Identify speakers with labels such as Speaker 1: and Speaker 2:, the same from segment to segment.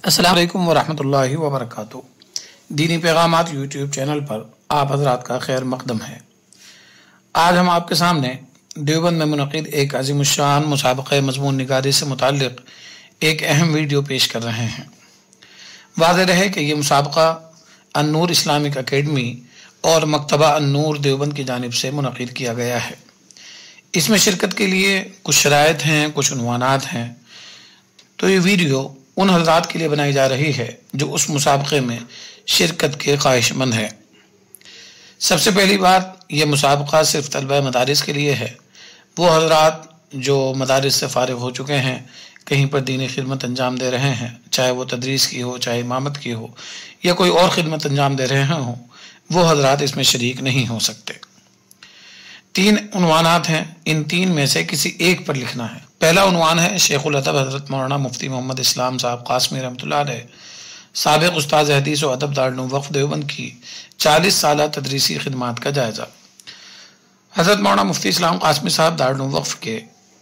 Speaker 1: السلام علیکم ورحمۃ اللہ وبرکاتہ۔ دینی پیغامات یوٹیوب چینل پر آپ حضرات کا خیر مقدم ہے۔ آج ہم آپ کے سامنے دیوبند میں منعقد ایک عظیم الشان مسابقہ مضمون نگاری سے متعلق ایک اہم ویڈیو پیش کر رہے ہیں۔ واضح رہے کہ یہ مسابقہ النور اسلامک اکیڈمی اور مکتبہ النور دیوبند کی جانب سے منعقد کیا گیا ہے۔ اس میں شرکت کے لیے کچھ شرائط ہیں، کچھ عنوانات ہیں، تو یہ ویڈیو ان حضرات کے لیے بنائی جا رہی ہے جو اس مسابقے میں شرکت کے خواہش مند ہیں۔ سب سے پہلی بات، یہ مسابقہ صرف طلبہ مدارس کے لیے ہے۔ وہ حضرات جو مدارس سے فارغ ہو چکے ہیں، کہیں پر دینی خدمت انجام دے رہے ہیں، چاہے وہ تدریس کی ہو، چاہے امامت کی ہو، یا کوئی اور خدمت انجام دے رہے ہوں، وہ حضرات اس میں شریک نہیں ہو سکتے۔ 3 عنوانات ہیں، ان 3 میں سے کسی ایک پر لکھنا ہے۔ پہلا عنوان ہے شیخ الادب حضرت مولانا مفتی محمد اسلام صاحب قاسمی رحمۃ اللہ علیہ، سابق استاذ حدیث و ادب دارالعلوم وقف دیوبند کی 40 سالہ تدریسی خدمات کا جائزہ۔ حضرت مولانا مفتی اسلام قاسمی صاحب دارالعلوم وقف کے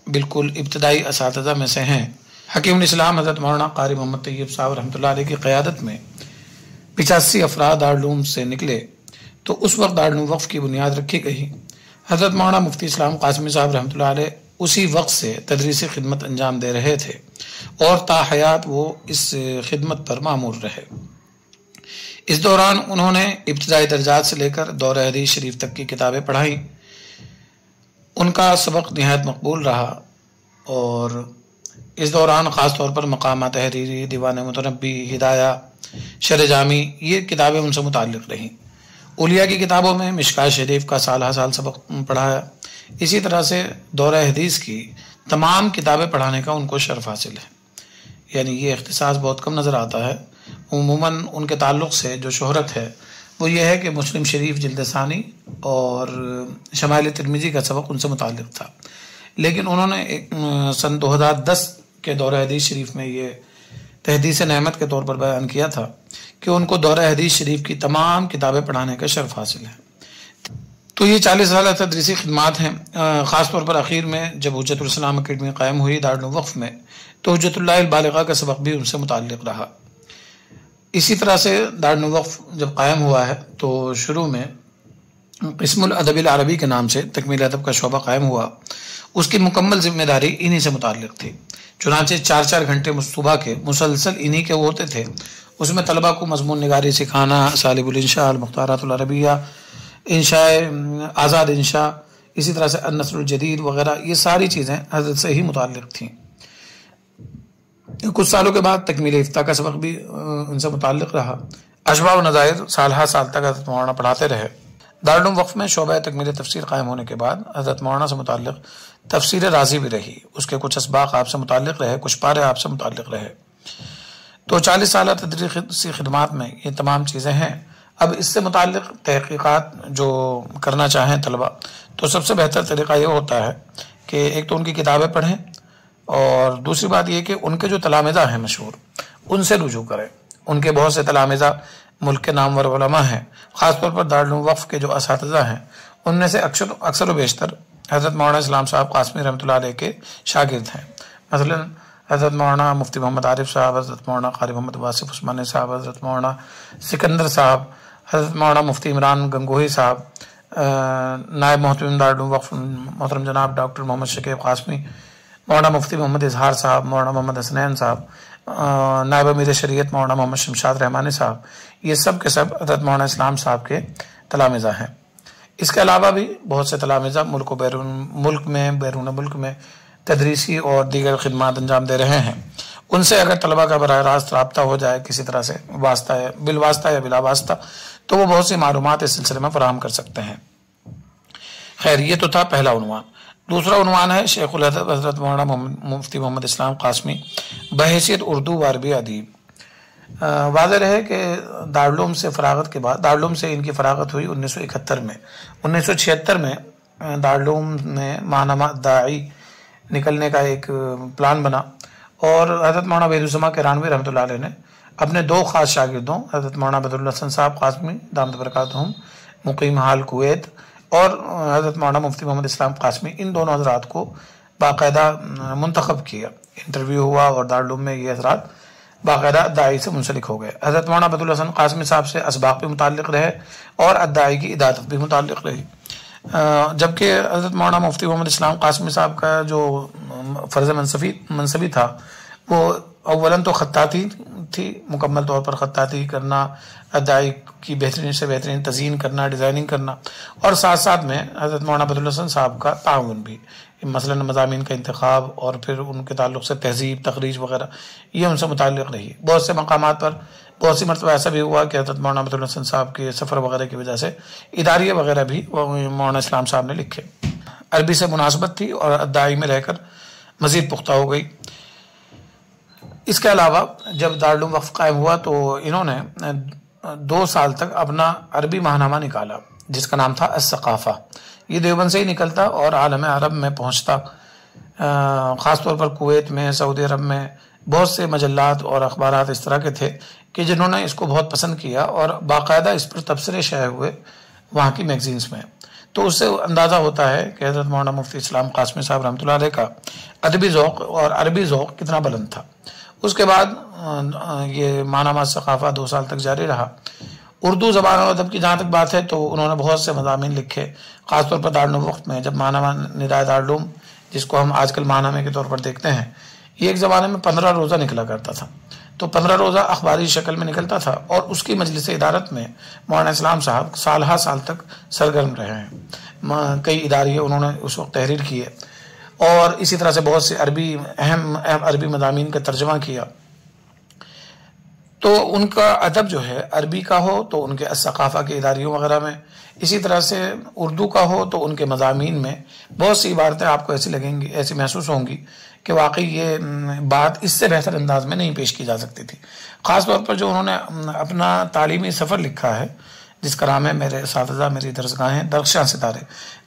Speaker 1: بالکل ابتدائی اساتذہ میں سے ہیں۔ حکیم الاسلام حضرت مولانا قاری محمد طیب صاحب رحمۃ اللہ علیہ کی قیادت میں 85 افراد دارالعلوم سے نکلے تو اس وقت دارالعلوم وقف کی بنیاد رکھی گئی۔ حضرت مولانا مفتی اسلام قاسمی صاحب رحمۃ اللہ علیہ اسی وقت سے تدریسی خدمت انجام دے رہے تھے اور تا حیات وہ اس خدمت پر معمور رہے۔ اس دوران انہوں نے ابتدائی درجات سے لے کر دورہ حدیث شریف تک کی کتابیں پڑھائیں۔ ان کا سبق نہایت مقبول رہا اور اس دوران خاص طور پر مقامات تحریری، دیوان متنبی، ہدایہ، شرح جامی، یہ کتابیں ان سے متعلق رہیں۔ اولیاء کی کتابوں میں مشکوٰۃ شریف کا سالہ سال سبق پڑھایا۔ اسی طرح سے دورہ حدیث کی تمام کتابیں پڑھانے کا ان کو شرف حاصل ہے، یعنی یہ اختصاص بہت کم نظر آتا ہے۔ عموماً ان کے تعلق سے جو شہرت ہے وہ یہ ہے کہ مسلم شریف جلد ثانی اور شمائل ترمذی کا سبق ان سے متعلق تھا، لیکن انہوں نے سن 2010 کے دورہ حدیث شریف میں یہ تحدیث نعمت کے طور پر بیان کیا تھا کہ ان کو دورہ حدیث شریف کی تمام کتابیں پڑھانے کا شرف حاصل ہے۔ تو یہ 40 سالہ تدریسی خدمات ہیں۔ خاص طور پر اخیر میں جب حجت الاسلام اکیڈمی قائم ہوئی دارالعلوم وقف میں، تو حجت اللہ البالغہ کا سبق بھی ان سے متعلق رہا۔ اسی طرح سے دارالعلوم وقف جب قائم ہوا ہے تو شروع میں قسم الادب العربی کے نام سے تکمیل ادب کا شعبہ قائم ہوا۔ اس کی مکمل ذمہ داری انہی سے متعلق تھی، چنانچہ 4 گھنٹے صبح کے مسلسل انہی کے ہوتے تھے۔ اس میں طلبہ کو مضمون نگاری سکھانا، سالب الانشاء، المختارات العربیہ، انشاء آزاد انشاء، اسی طرح سے النثر الجدید وغیرہ، یہ ساری چیزیں حضرت سے ہی متعلق تھیں۔ کچھ سالوں کے بعد تکمیل افتاء کا سبق بھی ان سے متعلق رہا۔ اشباہ و نظائر سالہ سال تک حضرت مولانا پڑھاتے رہے۔ دارالعلوم وقف میں شعبہ تکمیل تفسیر قائم ہونے کے بعد حضرت مولانا سے متعلق تفسیر رازی بھی رہی، اس کے کچھ اسباق آپ سے متعلق رہے، کچھ پارے آپ سے متعلق رہے۔ تو 40 سالہ تدریسی خدمات میں یہ تمام چیزیں ہیں۔ اب اس سے متعلق تحقیقات جو کرنا چاہیں طلبہ، تو سب سے بہتر طریقہ یہ ہوتا ہے کہ ایک تو ان کی کتابیں پڑھیں، اور دوسری بات یہ کہ ان کے جو تلامذہ ہیں مشہور، ان سے رجوع کریں۔ ان کے بہت سے تلامذہ ملک کے نامور علماء ہیں، خاص طور پر دارالعلوم وقف کے جو اساتذہ ہیں، ان میں سے اکثر و بیشتر حضرت مولانا اسلام صاحب قاسمی رحمۃ اللہ علیہ کے شاگرد ہیں۔ مثلا حضرت مولانا مفتی محمد عارف صاحب، حضرت مولانا قاری محمد واصف عثمانی صاحب، حضرت مولانا سکندر صاحب، حضرت مولانا مفتی عمران گنگوہی صاحب، نائب محتمم دارالعلوم وقف محترم جناب ڈاکٹر محمد شکیب قاسمی، مولانا مفتی محمد اظہار صاحب، مولانا محمد حسنین صاحب، نائب امیر شریعت مولانا محمد شمشاد رحمانی صاحب، یہ سب کے سب حضرت مولانا اسلام صاحب کے تلامذہ ہیں۔ اس کے علاوہ بھی بہت سے تلامذہ ملک و بیرون ملک میں تدریسی اور دیگر خدمات انجام دے رہے ہیں۔ ان سے اگر طلبہ کا براہ راست رابطہ ہو جائے کسی طرح سے، بالواسطہ یا بلا واسطہ، تو وہ بہت سی معلومات اس سلسلے میں فراہم کر سکتے ہیں۔ خیر، یہ تو تھا پہلا عنوان۔ دوسرا عنوان ہے شیخ الادب حضرت مولانا مفتی محمد اسلام قاسمی بحیثیت اردو و عربی ادیب۔ واضح رہے کہ دارالعلوم سے فراغت کے بعد، دارالعلوم سے ان کی فراغت ہوئی 1971 میں۔ 1976 میں دارالعلوم میں ماہنامہ داعی نکلنے کا ایک پلان بنا، اور حضرت مولانا وحید السما کرانوی رحمۃ اللہ علیہ نے اپنے 2 خاص شاگردوں حضرت مولانا بدرالحسن صاحب قاسمی دامت برکاتہم مقیم حال کویت اور حضرت مولانا مفتی محمد اسلام قاسمی، ان دونوں حضرات کو باقاعدہ منتخب کیا، انٹرویو ہوا اور دارالعلوم میں یہ حضرات باقاعدہ ادعائی سے منسلک ہو گئے۔ حضرت مولانا عبد الحسن قاسمی صاحب سے اسباق بھی متعلق رہے اور ادعائی کی اداعت بھی متعلق رہی، جبکہ حضرت مولانا مفتی محمد اسلام قاسمی صاحب کا جو فرض منصبی تھا وہ اولاً تو خطاطی تھی، مکمل طور پر خطاطی کرنا، ادعائی کی بہترین سے بہترین تزئین کرنا، ڈیزائننگ کرنا، اور ساتھ ساتھ میں حضرت مولانا عبد الحسن صاحب کا تعاون بھی، مثلاً مضامین کا انتخاب اور پھر ان کے تعلق سے تہذیب، تخریج وغیرہ، یہ ان سے متعلق رہی۔ بہت سے مقامات پر بہت سی مرتبہ ایسا بھی ہوا کہ حضرت مولانا عبد الحسن صاحب کے سفر وغیرہ کی وجہ سے اداریہ وغیرہ بھی مولانا اسلام صاحب نے لکھے۔ عربی سے مناسبت تھی اور ادعائی میں رہ کر مزید پختہ ہو گئی۔ اس کے علاوہ جب دارالعلوم وقف قائم ہوا تو انہوں نے 2 سال تک اپنا عربی ماہنامہ نکالا جس کا نام تھا الثقافہ۔ یہ دیوبند سے ہی نکلتا اور عالم عرب میں پہنچتا، خاص طور پر کویت میں، سعودی عرب میں بہت سے مجلات اور اخبارات اس طرح کے تھے کہ جنہوں نے اس کو بہت پسند کیا اور باقاعدہ اس پر تبصرے شائع ہوئے وہاں کی میگزینز میں۔ تو اس سے اندازہ ہوتا ہے کہ حضرت مولانا مفتی اسلام قاسمی صاحب رحمۃ اللہ علیہ کا ادبی ذوق اور عربی ذوق کتنا بلند تھا۔ اس کے بعد یہ ماہنامہ ثقافہ 2 سال تک جاری رہا۔ اردو زبان اور ادب کی جہاں تک بات ہے تو انہوں نے بہت سے مضامین لکھے، خاص طور پر دارالعلوم وقت میں جب ماہنامہ ندائے دارالعلوم، جس کو ہم آج کل ماہنامے کے طور پر دیکھتے ہیں، یہ ایک زمانے میں 15 روزہ نکلا کرتا تھا۔ تو 15 روزہ اخباری شکل میں نکلتا تھا اور اس کی مجلس ادارت میں مولانا اسلام صاحب سال ہا سال تک سرگرم رہے ہیں۔ کئی اداریے انہوں نے اس وقت تحریر کیے اور اسی طرح سے بہت سے اہم عربی مضامین کا ترجمہ کیا۔ تو ان کا ادب جو ہے عربی کا ہو تو ان کے الثقافہ کے اداریوں وغیرہ میں، اسی طرح سے اردو کا ہو تو ان کے مضامین میں بہت سی عبارتیں آپ کو ایسی لگیں گی، ایسی محسوس ہوں گی کہ واقعی یہ بات اس سے بہتر انداز میں نہیں پیش کی جا سکتی تھی۔ خاص طور پر جو انہوں نے اپنا تعلیمی سفر لکھا ہے جس کا نام ہے میرے اساتذہ میری درسگاہیں درخشاں ستارے،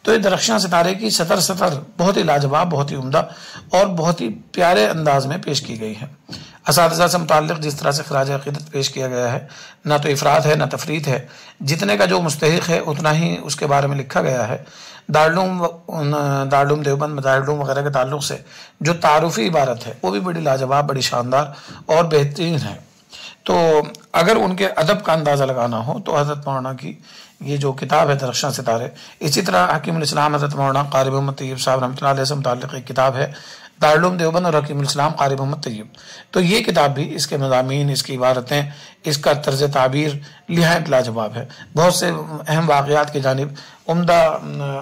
Speaker 1: تو یہ درخشاں ستارے کی سطر بہت ہی لاجواب، بہت ہی عمدہ اور بہت ہی پیارے انداز میں پیش کی گئی ہے۔ اساتذہ سے متعلق جس طرح سے خراج عقیدت پیش کیا گیا ہے، نہ تو افراد ہے نہ تفرید ہے، جتنے کا جو مستحق ہے اتنا ہی اس کے بارے میں لکھا گیا ہے۔ دارالعلوم دیوبند، دارالعلوم وغیرہ کے تعلق سے جو تعارفی عبارت ہے وہ بھی بڑی لاجواب، بڑی شاندار اور بہترین ہے۔ تو اگر ان کے ادب کا اندازہ لگانا ہو تو حضرت مولانا کی یہ جو کتاب ہے درخشاں ستارے، اسی طرح حکیم الاسلام حضرت مولانا قاری محمد طیب صاحب رحمۃ اللہ علیہ سے متعلق ایک کتاب ہے دارالعلوم دیوبند اور حکیم الاسلام قاری محمد طیب، تو یہ کتاب بھی اس کے مضامین، اس کی عبارتیں، اس کا طرز تعبیر نہایت لاجواب ہے۔ بہت سے اہم واقعات کی جانب عمدہ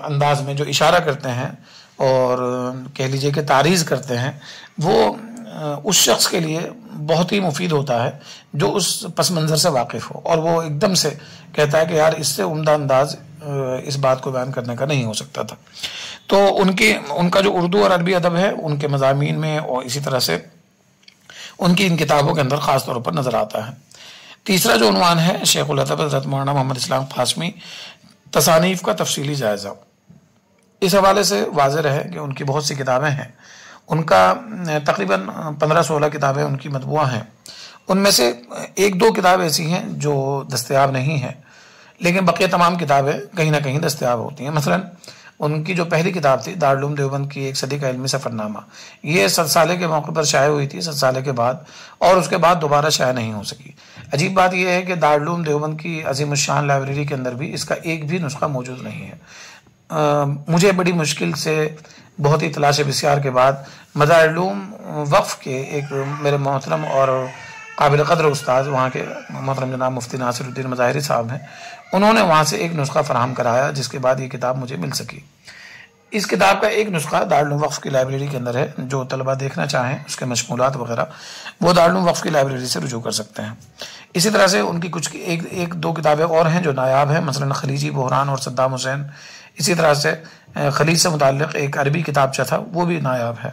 Speaker 1: انداز میں جو اشارہ کرتے ہیں اور کہہ لیجئے کہ تعریض کرتے ہیں، وہ اس شخص کے لیے بہت ہی مفید ہوتا ہے جو اس پس منظر سے واقف ہو اور وہ ایک دم سے کہتا ہے کہ یار اس سے عمدہ انداز اس بات کو بیان کرنے کا نہیں ہو سکتا تھا۔ تو ان کا جو اردو اور عربی ادب ہے ان کے مضامین میں اور اسی طرح سے ان کی ان کتابوں کے اندر خاص طور پر نظر آتا ہے۔ تیسرا جو عنوان ہے شیخ الادب حضرت مولانا محمد اسلام قاسمی، تصانیف کا تفصیلی جائزہ۔ اس حوالے سے واضح رہے کہ ان کی بہت سی کتابیں ہیں، ان کا تقریباً 15-16 کتابیں ان کی مطبوعہ ہیں، ان میں سے 1-2 کتابیں ایسی ہیں جو دستیاب نہیں ہیں، لیکن بقیہ تمام کتابیں کہیں نہ کہیں دستیاب ہوتی ہیں۔ مثلاً ان کی جو پہلی کتاب تھی دارالعلوم دیوبند کی 1 صدی کا علمی سفرنامہ، یہ 7 سالے کے موقع پر شائع ہوئی تھی، 7 سالے کے بعد، اور اس کے بعد دوبارہ شائع نہیں ہو سکی۔ عجیب بات یہ ہے کہ دارالعلوم دیوبند کی عظیم الشان لائبریری کے اندر بھی اس کا ایک بھی نسخہ موجود نہیں ہے۔ مجھے بڑی مشکل سے بہت ہی تلاش بسیار کے بعد دارالعلوم وقف کے ایک میرے محترم اور قابل قدر استاد وہاں کے محترم جناب مفتی ناصر الدین مظاہری صاحب ہیں، انہوں نے وہاں سے ایک نسخہ فراہم کرایا جس کے بعد یہ کتاب مجھے مل سکی۔ اس کتاب کا ایک نسخہ دارالعلوم وقف کی لائبریری کے اندر ہے، جو طلبہ دیکھنا چاہیں اس کے مشمولات وغیرہ وہ دارالعلوم وقف کی لائبریری سے رجوع کر سکتے ہیں۔ اسی طرح سے ان کی کچھ 1-2 کتابیں اور ہیں جو نایاب ہیں، مثلا خلیجی بحران اور صدام حسین، اسی طرح سے خلیج سے متعلق ایک عربی کتابچہ تھا وہ بھی نایاب ہے۔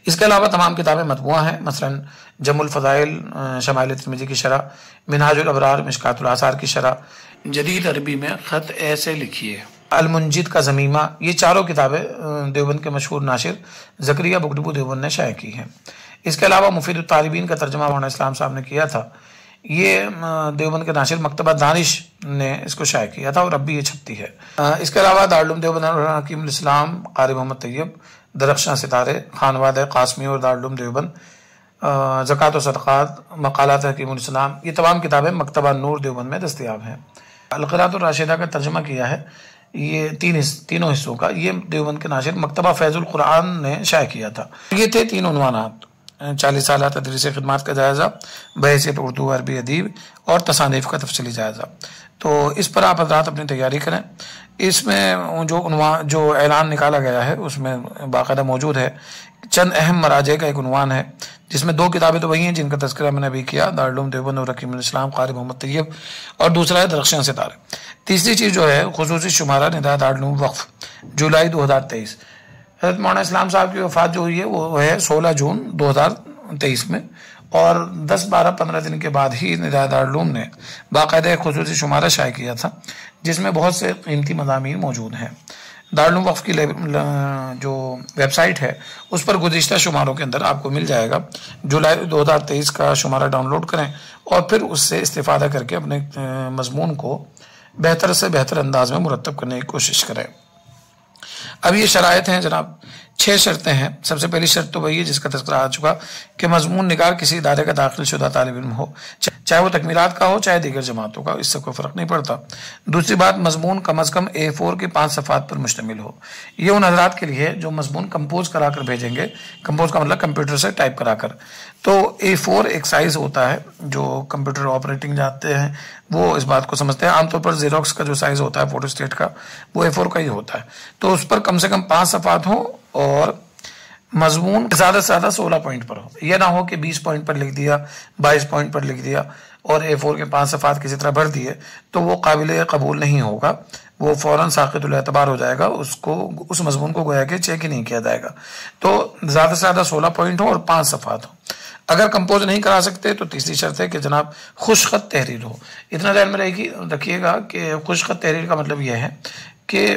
Speaker 1: اس کے علاوہ تمام کتابیں مطبوعہ ہیں، مثلا جم الفضائل شمائل ترمذی کی شرح، منہاج الابرار مشکات الآثار کی شرح، جدید عربی میں خط ایسے لکھیے، المنجد کا ضمیمہ، یہ چاروں کتابیں دیوبند کے مشہور ناشر زکریا بک ڈپو دیوبند نے شائع کی ہیں۔ اس کے علاوہ مفید الطالبین کا ترجمہ مولانا اسلام صاحب نے کیا تھا، یہ دیوبند کے ناشر مکتبہ دانش نے اس کو شائع کیا تھا اور اب بھی یہ چھپتی ہے۔ اس کے علاوہ دارالعلوم دیوبند اور حکیم الاسلام قاری محمد طیب، درخشاں ستارے، خانوادہ قاسمی اور دارالعلوم دیوبند، زکوٰۃ و صدقات، مقالات حکیم الاسلام، یہ تمام کتابیں مکتبہ نور دیوبند میں دستیاب ہیں۔ القراءۃ الراشدہ کا ترجمہ کیا ہے یہ تینوں حصوں کا، یہ دیوبند کے ناشر مکتبہ فیض القرآن نے شائع کیا تھا۔ یہ تھے 3 عنوانات: 40 سالہ تدریسی خدمات کا جائزہ بحیثیت اردو عربی ادیب، اور تصانیف کا تفصیلی جائزہ۔ تو اس پر آپ حضرات اپنی تیاری کریں۔ اس میں جو اعلان نکالا گیا ہے اس میں باقاعدہ موجود ہے، چند اہم مراجع کا ایک عنوان ہے جس میں 2 کتابیں تو وہی ہیں جن کا تذکرہ میں نے ابھی کیا، دارالعلوم دیوبند اور حکیم الاسلام قاری محمد طیب، اور دوسرا ہے درخشاں ستارے۔ تیسری چیز جو ہے خصوصی شمارہ نداء دارالعلوم وقف جولائی 2023۔ حضرت مولانا اسلام صاحب کی وفات جو ہوئی ہے وہ ہے 16 جون 2023 میں، اور 10 12 15 دن کے بعد ہی نداء دارالعلوم نے باقاعدہ ایک خصوصی شمارہ شائع کیا تھا جس میں بہت سے قیمتی مضامین موجود ہیں۔ دارالعلوم وقف کی جو ویب سائٹ ہے اس پر گزشتہ شماروں کے اندر آپ کو مل جائے گا۔ جولائی 2023 کا شمارہ ڈاؤن لوڈ کریں اور پھر اس سے استفادہ کر کے اپنے مضمون کو بہتر سے بہتر انداز میں مرتب کرنے کی کوشش کریں۔ اب یہ شرائط ہیں جناب، 6 شرطیں ہیں۔ سب سے پہلی شرط تو وہی ہے جس کا تذکرہ آ چکا کہ مضمون نگار کسی ادارے کا داخل شدہ طالب علم ہو، چاہے وہ تکمیلات کا ہو چاہے دیگر جماعتوں کا، اس سے کوئی فرق نہیں پڑتا۔ دوسری بات، مضمون کم از کم A4 کی 5 صفحات پر مشتمل ہو۔ یہ ان حضرات کے لیے جو مضمون کمپوز کرا کر بھیجیں گے، کمپوز کا مطلب کمپیوٹر سے ٹائپ کرا کر، تو A4 ایک سائز ہوتا ہے، جو کمپیوٹر آپریٹنگ جانتے ہیں وہ اس بات کو سمجھتے ہیں۔ عام طور پر زیروکس کا جو سائز ہوتا ہے فوٹو اسٹیٹ کا وہ A4 کا ہی ہوتا ہے، تو اس پر کم سے کم 5 صفحات ہوں، اور مضمون زیادہ سے زیادہ 16 پوائنٹ پر ہو۔ یہ نہ ہو کہ 20 پوائنٹ پر لکھ دیا، 22 پوائنٹ پر لکھ دیا اور A4 کے 5 صفحات کسی طرح بھر دیے تو وہ قابل قبول نہیں ہوگا، وہ فوراً ساقط الاعتبار ہو جائے گا، اس مضمون کو گویا کہ چیک ہی نہیں کیا جائے گا۔ تو زیادہ سے زیادہ 16 پوائنٹ ہوں اور 5 صفحات ہوں۔ اگر کمپوز نہیں کرا سکتے تو تیسری شرط ہے کہ جناب خوش خط تحریر ہو۔ اتنا ذہن میں رکھیے گا کہ خوش خط تحریر کا مطلب یہ ہے کہ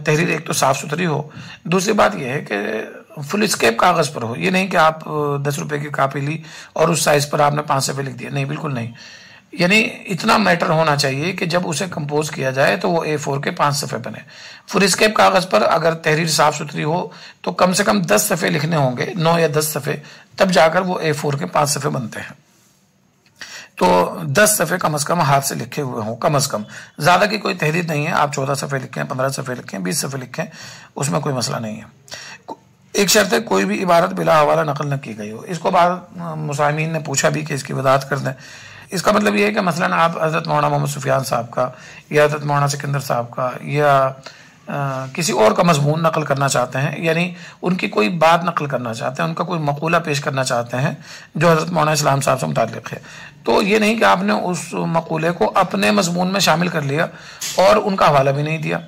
Speaker 1: تحریر ایک تو صاف ستھری ہو، دوسری بات یہ ہے کہ فل اسکیپ کاغذ پر ہو۔ یہ نہیں کہ آپ 10 روپے کی کاپی لی اور اس سائز پر آپ نے 5 صفحے لکھ دیا، نہیں، بالکل نہیں۔ یعنی اتنا میٹر ہونا چاہیے کہ جب اسے کمپوز کیا جائے تو وہ A4 کے 5 صفحے بنے۔ فل اسکیپ کاغذ پر اگر تحریر صاف ستھری ہو تو کم سے کم 10 صفحے لکھنے ہوں گے، 9 یا 10 صفحے، تب جا کر وہ A4 کے 5 صفحے بنتے ہیں۔ تو 10 صفحے کم از کم ہاتھ سے لکھے ہوئے ہوں، کم از کم۔ زیادہ کی کوئی تحریر نہیں ہے، آپ 14 صفحے لکھیں، 15 صفحے لکھیں، 20 صفحے لکھیں، اس میں کوئی مسئلہ نہیں ہے۔ ایک شرط ہے کوئی بھی عبارت بلا حوالہ نقل نہ کی گئی ہو۔ اس کو بعض مسامعین نے پوچھا بھی کہ اس کی وضاحت کر دیں۔ اس کا مطلب یہ ہے کہ مثلاً آپ حضرت مولانا محمد سفیان صاحب کا یا حضرت مولانا سکندر صاحب کا یا کسی اور کا مضمون نقل کرنا چاہتے ہیں، یعنی ان کی کوئی بات نقل کرنا چاہتے ہیں، ان کا کوئی مقولہ پیش کرنا چاہتے ہیں جو حضرت مولانا اسلام صاحب سے متعلق ہے، تو یہ نہیں کہ آپ نے اس مقولے کو اپنے مضمون میں شامل کر لیا اور ان کا حوالہ بھی نہیں دیا،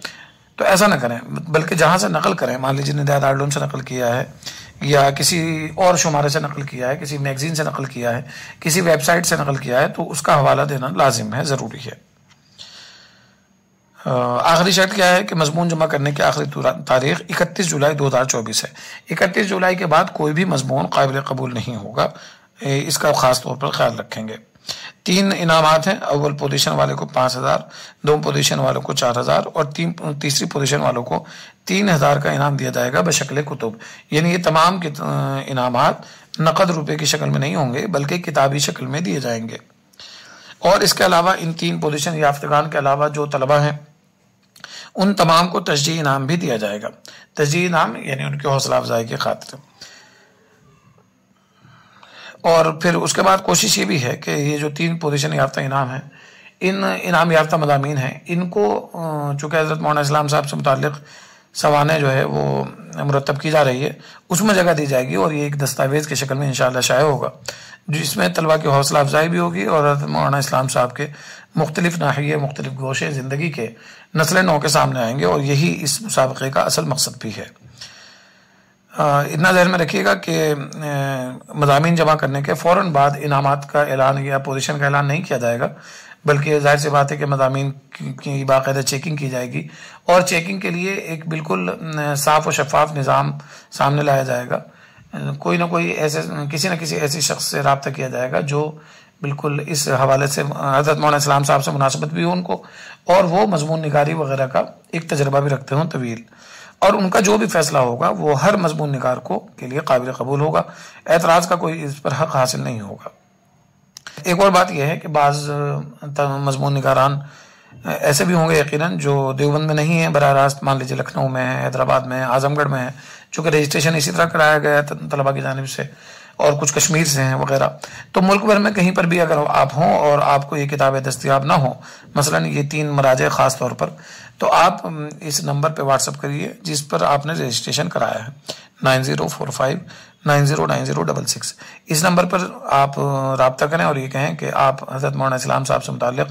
Speaker 1: تو ایسا نہ کریں، بلکہ جہاں سے نقل کریں، مان لیجیے نداء دارالعلوم سے نقل کیا ہے یا کسی اور شمارے سے نقل کیا ہے، کسی میگزین سے نقل کیا ہے، کسی ویب سائٹ سے نقل کیا ہے، تو اس کا حوالہ دینا لازم ہے، ضروری ہے۔ آخری شرط کیا ہے کہ مضمون جمع کرنے کی آخری تاریخ 31 جولائی 2024 ہے۔ 31 جولائی کے بعد کوئی بھی مضمون قابل قبول نہیں ہوگا، اس کا خاص طور پر خیال رکھیں گے۔ 3 انعامات ہیں، اول پوزیشن والے کو 5000، دوم پوزیشن والوں کو 4000 اور تیسری پوزیشن والوں کو 3000 کا انعام دیا جائے گا بشکل کتب۔ یعنی یہ تمام انعامات نقد روپے کی شکل میں نہیں ہوں گے بلکہ کتابی شکل میں دیے جائیں گے۔ اور اس کے علاوہ ان 3 پوزیشن یافتگان کے علاوہ جو طلبہ ہیں ان تمام کو تشجیعی انعام بھی دیا جائے گا۔ تشجیعی انعام یعنی ان کی حوصلہ افزائی کی خاطر۔ اور پھر اس کے بعد کوشش یہ بھی ہے کہ یہ جو 3 پوزیشن یافتہ انعام ہیں، ان انعام یافتہ مضامین ہیں، ان کو چونکہ حضرت مولانا اسلام صاحب سے متعلق سوانح جو ہے وہ مرتب کی جا رہی ہے، اس میں جگہ دی جائے گی اور یہ ایک دستاویز کی شکل میں انشاءاللہ شائع ہوگا، جس میں طلبہ کی حوصلہ افزائی بھی ہوگی اور حضرت مولانا اسلام صاحب کے مختلف ناحیے، مختلف گوشے زندگی کے نسل نو کے سامنے آئیں گے، اور یہی اس مسابقے کا اصل مقصد بھی ہے۔ اتنا ذہن میں رکھیے گا کہ مضامین جمع کرنے کے فوراً بعد انعامات کا اعلان یا پوزیشن کا اعلان نہیں کیا جائے گا، بلکہ ظاہر سی بات ہے کہ مضامین کی باقاعدہ چیکنگ کی جائے گی، اور چیکنگ کے لیے ایک بالکل صاف و شفاف نظام سامنے لایا جائے گا۔ کوئی نہ کوئی کسی نہ کسی ایسی شخص سے رابطہ کیا جائے گا جو بالکل اس حوالے سے حضرت مولانا اسلام صاحب سے مناسبت بھی ہو ان کو، اور وہ مضمون نگاری وغیرہ کا ایک تجربہ بھی رکھتے ہوں طویل، اور ان کا جو بھی فیصلہ ہوگا وہ ہر مضمون نگار کے لیے قابل قبول ہوگا، اعتراض کا کوئی اس پر حق حاصل نہیں ہوگا۔ ایک اور بات یہ ہے کہ بعض مضمون نگاران ایسے بھی ہوں گے یقیناً جو دیوبند میں نہیں ہیں، براہ راست مان لیجیے لکھنؤ میں ہے، حیدرآباد میں ہے، اعظم گڑھ میں ہے، چونکہ رجسٹریشن اسی طرح کرایا گیا ہے طلباء کی جانب سے، اور کچھ کشمیر سے ہیں وغیرہ۔ تو ملک بھر میں کہیں پر بھی اگر آپ ہوں اور آپ کو یہ کتابیں دستیاب نہ ہوں، مثلا یہ 3 مراجع خاص طور پر، تو آپ اس نمبر پہ واٹس اپ کریے جس پر آپ نے رجسٹریشن کرایا ہے، 9045909066۔ اس نمبر پر آپ رابطہ کریں اور یہ کہیں کہ آپ حضرت مولانا اسلام صاحب سے متعلق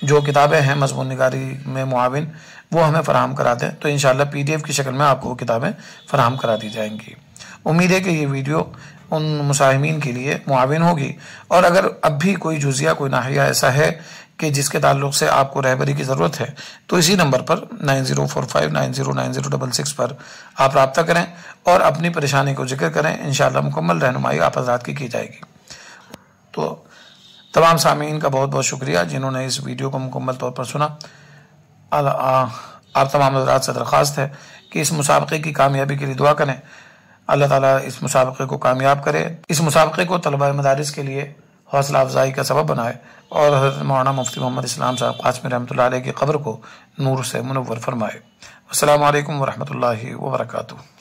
Speaker 1: جو کتابیں ہیں مضمون نگاری میں معاون، وہ ہمیں فراہم کرا دیں، تو انشاءاللہ PDF کی شکل میں آپ کو وہ کتابیں فراہم کرا دی جائیں گی۔ امید ہے کہ یہ ویڈیو ان مساہمین کے لیے معاون ہوگی، اور اگر اب بھی کوئی جزیہ کوئی ناحیہ ایسا ہے کہ جس کے تعلق سے آپ کو رہبری کی ضرورت ہے، تو اسی نمبر پر 9045909066 پر آپ رابطہ کریں اور اپنی پریشانی کو ذکر کریں، انشاءاللہ مکمل رہنمائی آپ حضرات کی جائے گی۔ تو تمام سامعین کا بہت بہت شکریہ جنہوں نے اس ویڈیو کو مکمل طور پر سنا۔ آپ تمام حضرات سے درخواست ہے کہ اس مسابقے کی کامیابی کے لیے دعا کریں، اللہ تعالیٰ اس مسابقے کو کامیاب کرے، اس مسابقے کو طلباء مدارس کے لیے حوصلہ افزائی کا سبب بنائے، اور حضرت مولانا مفتی محمد اسلام صاحب قاسمی رحمۃ اللہ علیہ کی قبر کو نور سے منور فرمائے۔ السلام علیکم ورحمۃ اللہ وبرکاتہ۔